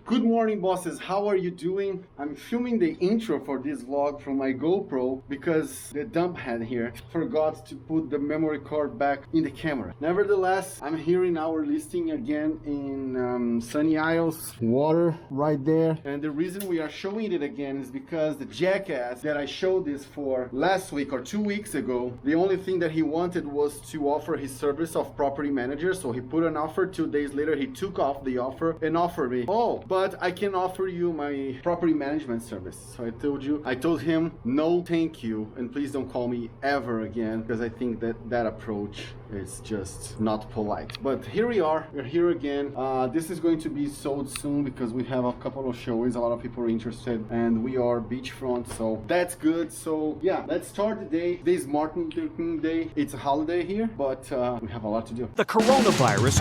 Good morning, bosses. How are you doing? I'm filming the intro for this vlog from my GoPro because the dump head here forgot to put the memory card back in the camera. Nevertheless, I'm here in our listing again in Sunny Isles. Water right there. And the reason we are showing it again is because the jackass that I showed this for last week or 2 weeks ago, the only thing that he wanted was to offer his service of property manager. So he put an offer. 2 days later, he took off the offer and offered me, oh, but I can offer you my property management service. So I told him, no, thank you. And please don't call me ever again, because I think that approach is just not polite. But here we are, we're here again. This is going to be sold soon because we have a couple of showings. A lot of people are interested and we are beachfront, so that's good. So yeah, let's start the day. Today's Martin Luther King Day. It's a holiday here, but we have a lot to do. The coronavirus.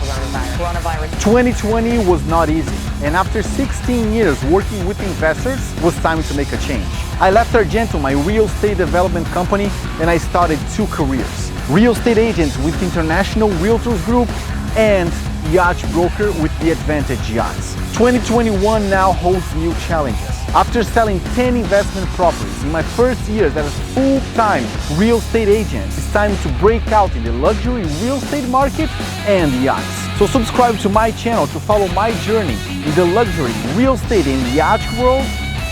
2020 was not easy, and after 16 years working with investors, it was time to make a change. I left Argento, my real estate development company, and I started 2 careers. Real estate agent with International Realtors Group and yacht broker with the Advantage Yachts. 2021 now holds new challenges. After selling 10 investment properties in my first year as a full-time real estate agent, it's time to break out in the luxury real estate market and yachts. So subscribe to my channel to follow my journey in the luxury real estate and yacht world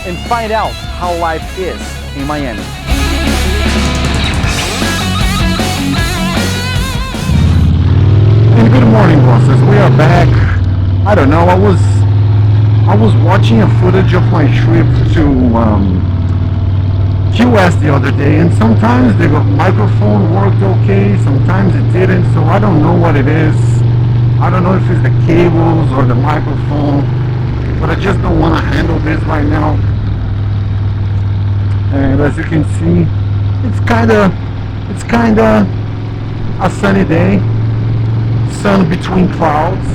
and find out how life is in Miami. And good morning, bosses. We are back. I don't know, I was watching a footage of my trip to Key West the other day, and sometimes the microphone worked okay, sometimes it didn't, so I don't know what it is. I don't know if it's the cables or the microphone, but I just don't want to handle this right now. And as you can see, it's kinda a sunny day, sun between clouds,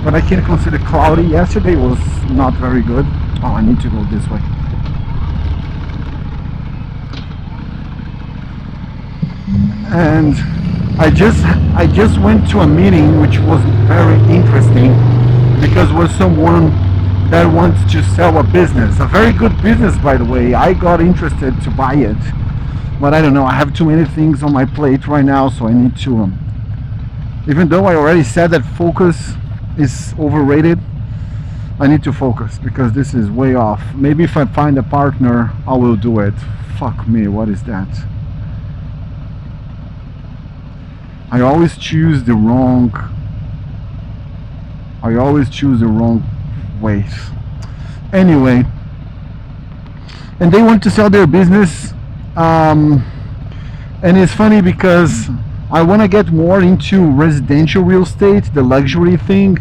but I can't consider cloudy. Yesterday was not very good. Oh, I need to go this way. And I just went to a meeting which was very interesting because it was someone that wants to sell a business, a very good business, by the way. I got interested to buy it, but I don't know, I have too many things on my plate right now, so I need to even though I already said that focus is overrated, I need to focus because this is way off. Maybe if I find a partner, I will do it. Fuck me, what is that? I always choose the wrong ways. Anyway, and they want to sell their business, and it's funny because I want to get more into residential real estate, the luxury thing,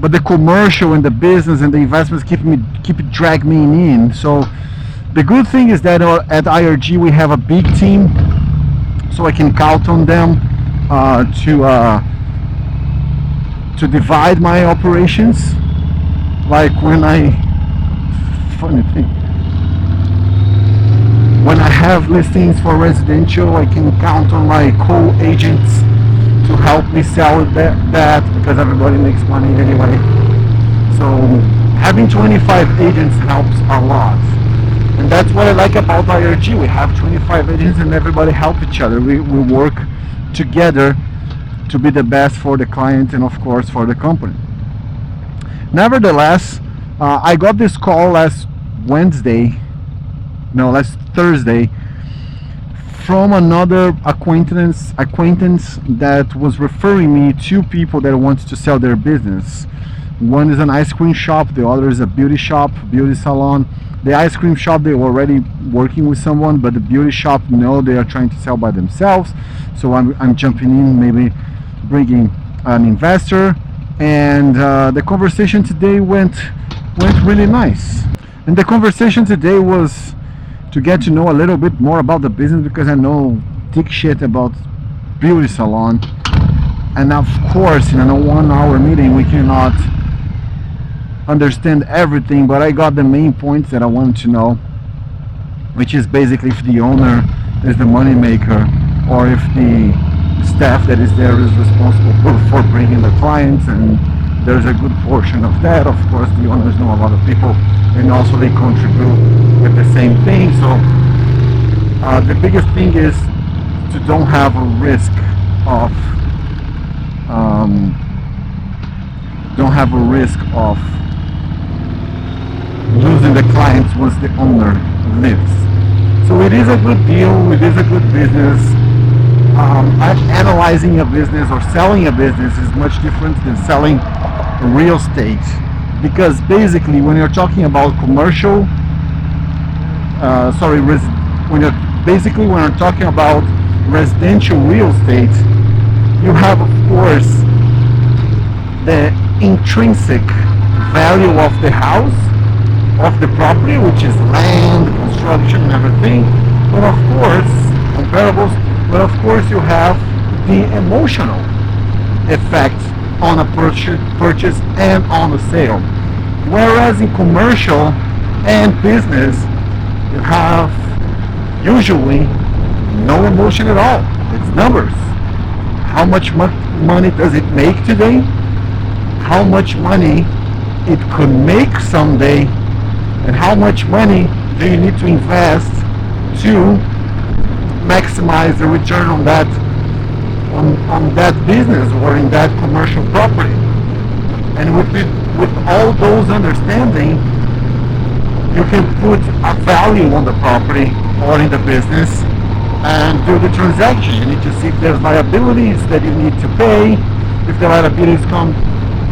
but the commercial and the business and the investments keep dragging me in. So the good thing is that at IRG we have a big team, so I can count on them to divide my operations. Like when I have listings for residential, I can count on my co-agents to help me sell that because everybody makes money anyway. So having 25 agents helps a lot. And that's what I like about IRG. We have 25 agents and everybody help each other. We work together to be the best for the client and of course for the company. Nevertheless, I got this call last Thursday from another acquaintance that was referring me to people that want to sell their business. One is an ice cream shop, the other is a beauty salon. The ice cream shop, they were already working with someone, but the beauty shop, no, they are trying to sell by themselves. So I'm jumping in, maybe bringing an investor, and the conversation today went really nice. And the conversation today was to get to know a little bit more about the business, because I know dick shit about beauty salon, and of course in a 1-hour meeting we cannot understand everything, but I got the main points that I wanted to know, which is basically if the owner is the money maker or if the staff that is there is responsible for bringing the clients and there's a good portion of that. Of course, the owners know a lot of people, and also they contribute with the same thing. So the biggest thing is to don't have a risk of losing the clients once the owner leaves. So it is a good deal, it is a good business. Analyzing a business or selling a business is much different than selling real estate, because basically when you're talking about commercial, when you're talking about residential real estate, you have, of course, the intrinsic value of the house, of the property, which is land, construction, and everything. But of course, comparables. But of course, you have the emotional effect on a purchase and on a sale. Whereas in commercial and business, you have usually no emotion at all. It's numbers. How much money does it make today? How much money it could make someday? And how much money do you need to invest to maximize the return on that business or in that commercial property? And with all those understanding, you can put a value on the property or in the business and do the transaction. You need to see if there's liabilities that you need to pay. If the liabilities come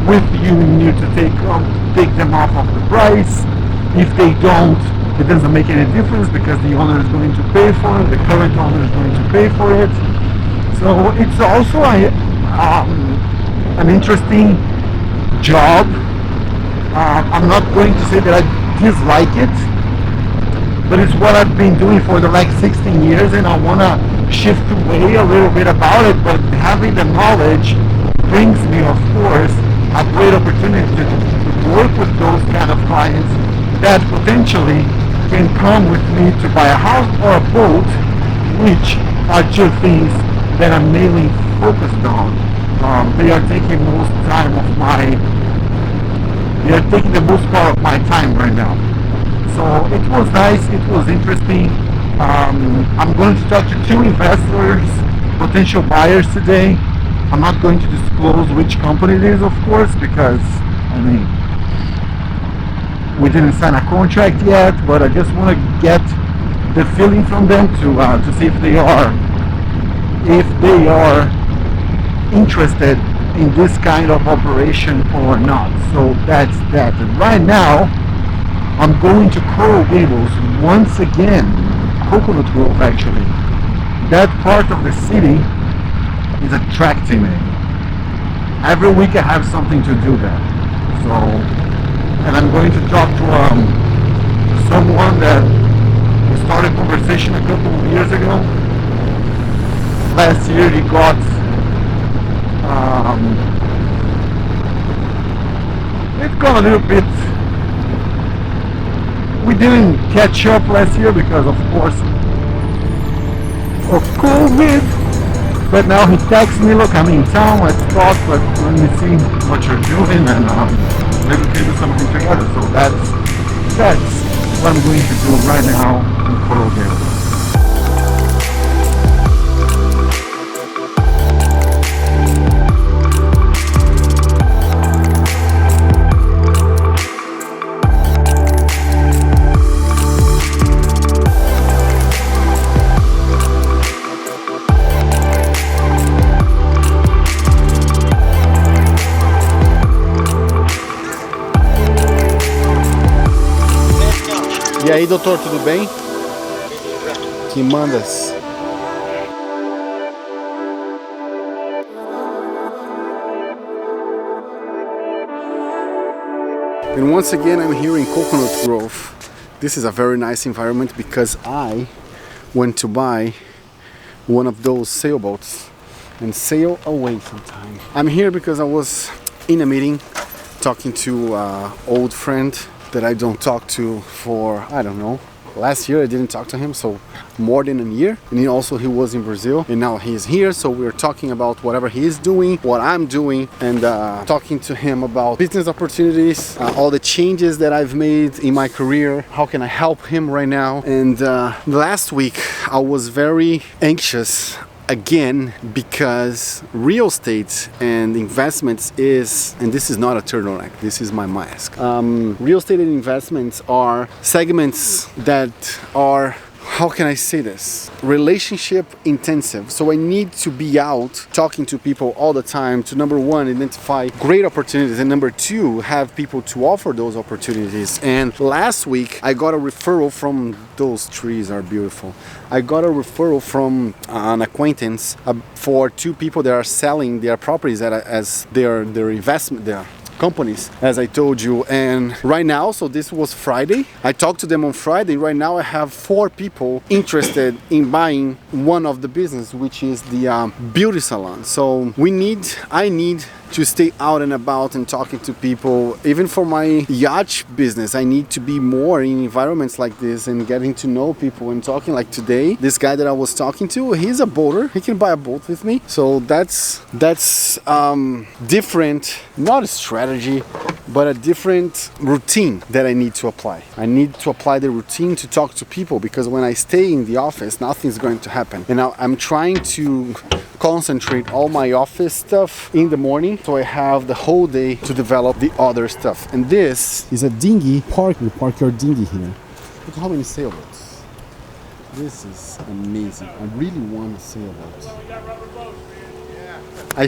with you, you need to take them off of the price. If they don't, it doesn't make any difference because the owner is going to pay for it, the current owner is going to pay for it. So it's also an interesting job. I'm not going to say that I dislike it, but it's what I've been doing for the last 16 years, and I want to shift away a little bit about it. But having the knowledge brings me, of course, a great opportunity to work with those kind of clients that potentially can come with me to buy a house or a boat, which are two things that I'm mainly focused on. They are taking the most part of my time right now. So it was nice, it was interesting. I'm going to talk to 2 investors, potential buyers today. I'm not going to disclose which company it is, of course, because we didn't sign a contract yet, but I just want to get the feeling from them to see if they are interested in this kind of operation or not. So that's that. And right now, I'm going to Coral Gables once again, Coconut Grove actually. That part of the city is attracting me. Every week I have something to do there. So, and I'm going to talk to someone that we started a conversation a couple of years ago. Last year he got it's gone a little bit. We didn't catch up last year because of course of COVID. But now he texts me, look, I'm in town, let's talk, but let me see what you're doing, and maybe we can do something together. So that's what I'm going to do right now in Coral Gables. E aí, doutor, tudo bem? Que mandas? And once again, I'm here in Coconut Grove. This is a very nice environment because I went to buy one of those sailboats and sail away sometime. I'm here because I was in a meeting talking to an old friend that I don't talk to for, I don't know, last year I didn't talk to him, so more than a year. And he was in Brazil, and now he's here, so we're talking about whatever he is doing, what I'm doing, and talking to him about business opportunities, all the changes that I've made in my career, how can I help him right now. And last week I was very anxious again, because real estate and investments is, and this is not a turtleneck, this is my mask. Real estate and investments are segments that are, how can I say this? Relationship intensive. So I need to be out talking to people all the time to, number one, identify great opportunities, and number two, have people to offer those opportunities. And last week I got a referral from, those trees are beautiful. I got a referral from an acquaintance for two people that are selling their properties as their investment, their companies, as I told you. And right now, so this was Friday, I talked to them on Friday. Right now I have 4 people interested in buying one of the business, which is the beauty salon. So I need to stay out and about and talking to people. Even for my yacht business, I need to be more in environments like this and getting to know people and talking. Like today, this guy that I was talking to, he's a boater, he can buy a boat with me. So that's different, not a strategy, but a different routine that I need to apply. I need to apply the routine to talk to people, because when I stay in the office, nothing's going to happen. And now I'm trying to concentrate all my office stuff in the morning, so I have the whole day to develop the other stuff. And this is a dinghy park. You park your dinghy here. Look how many sailboats. This is amazing. I really want a sailboat. I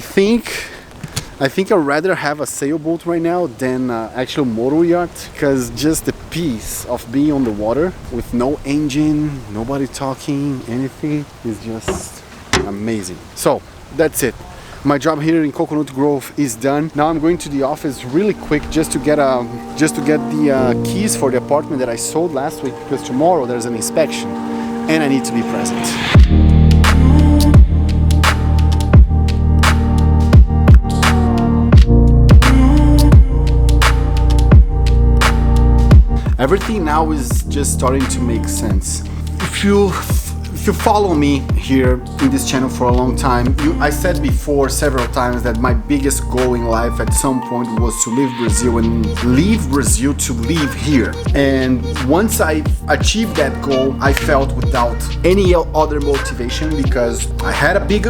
think I'd rather have a sailboat right now than actual motor yacht, because just the peace of being on the water with no engine, nobody talking, anything is just amazing. So that's it. My job here in Coconut Grove is done. Now I'm going to the office really quick just to get the keys for the apartment that I sold last week, because tomorrow there's an inspection and I need to be present. Everything now is just starting to make sense. If you follow me here in this channel for a long time, I said before several times that my biggest goal in life at some point was to leave Brazil and leave Brazil to live here. And once I achieved that goal, I felt without any other motivation, because I had a big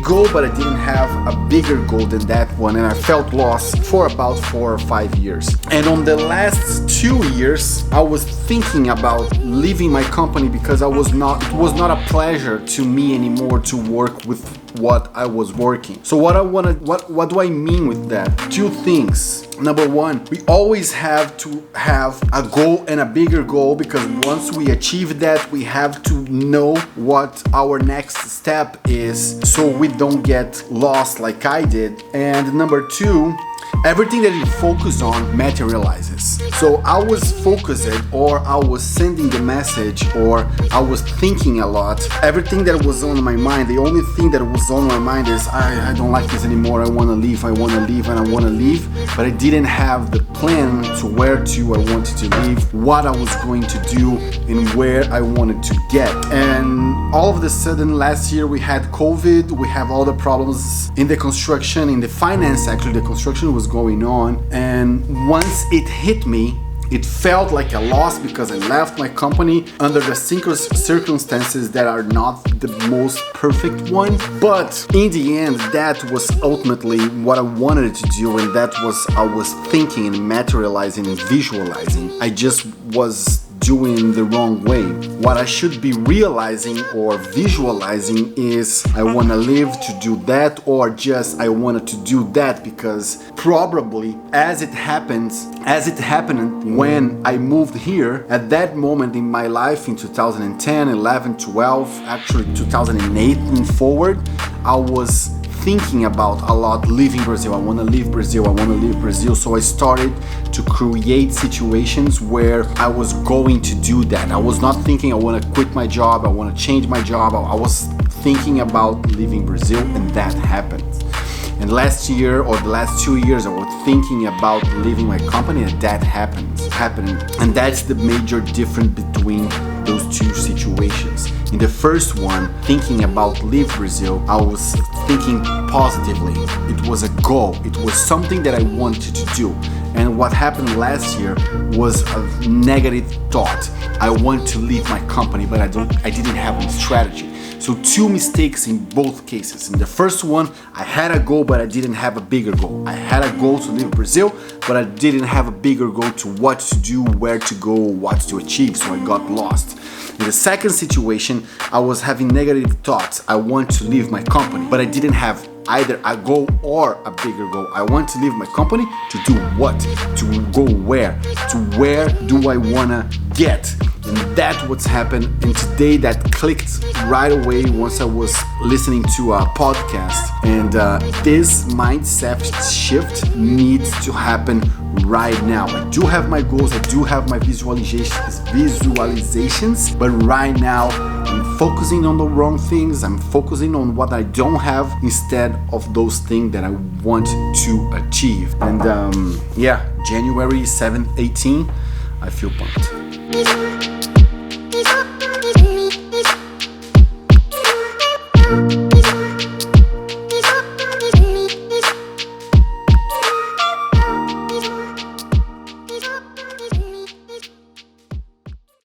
goal, but I didn't have a bigger goal than that one, and I felt lost for about 4 or 5 years. And on the last 2 years, I was thinking about leaving my company, because it was not a pleasure to me anymore to work with what I was working. So what do I mean with that? 2 things. Number one, we always have to have a goal and a bigger goal, because once we achieve that, we have to know what our next step is, so we don't get lost like I did. And number 2, everything that you focus on materializes. So I was focused, or I was sending the message, or I was thinking a lot. Everything that was on my mind, the only thing that was on my mind is I don't like this anymore, I want to leave, and I want to leave. But I didn't have the plan to where I wanted to leave, what I was going to do, and where I wanted to get. And all of a sudden last year we had COVID, we have all the problems in the construction, in the finance. Actually, the construction was going on, and once it hit me, it felt like a loss, because I left my company under the circumstances that are not the most perfect one. But in the end, that was ultimately what I wanted to do, and that was I was thinking and materializing and visualizing. I just was doing the wrong way. What I should be realizing or visualizing is I want to live to do that, or just I wanted to do that because probably as it happened when I moved here, at that moment in my life in 2010, 11, 12, actually 2008 and forward, I was thinking about a lot leaving Brazil. I want to leave Brazil, I want to leave Brazil. So I started to create situations where I was going to do that. I was not thinking I want to quit my job, I want to change my job. I was thinking about leaving Brazil, and that happened. And last year or the last 2 years I was thinking about leaving my company, and that happened. And that's the major difference between those two situations. In the first one, thinking about leave Brazil, I was thinking positively. It was a goal. It was something that I wanted to do. And what happened last year was a negative thought. I want to leave my company, but I didn't have a strategy. So two mistakes in both cases. In the first one, I had a goal, but I didn't have a bigger goal. I had a goal to leave Brazil, but I didn't have a bigger goal to what to do, where to go, what to achieve, so I got lost. In the second situation, I was having negative thoughts. I want to leave my company, but I didn't have either a goal or a bigger goal. I want to leave my company to do what? To go where? To where do I wanna get? And that's what's happened. And today that clicked right away once I was listening to a podcast. And this mindset shift needs to happen right now. I do have my goals, I do have my visualizations, but right now I'm focusing on the wrong things. I'm focusing on what I don't have instead of those things that I want to achieve. And yeah, January 7th, 18, I feel pumped.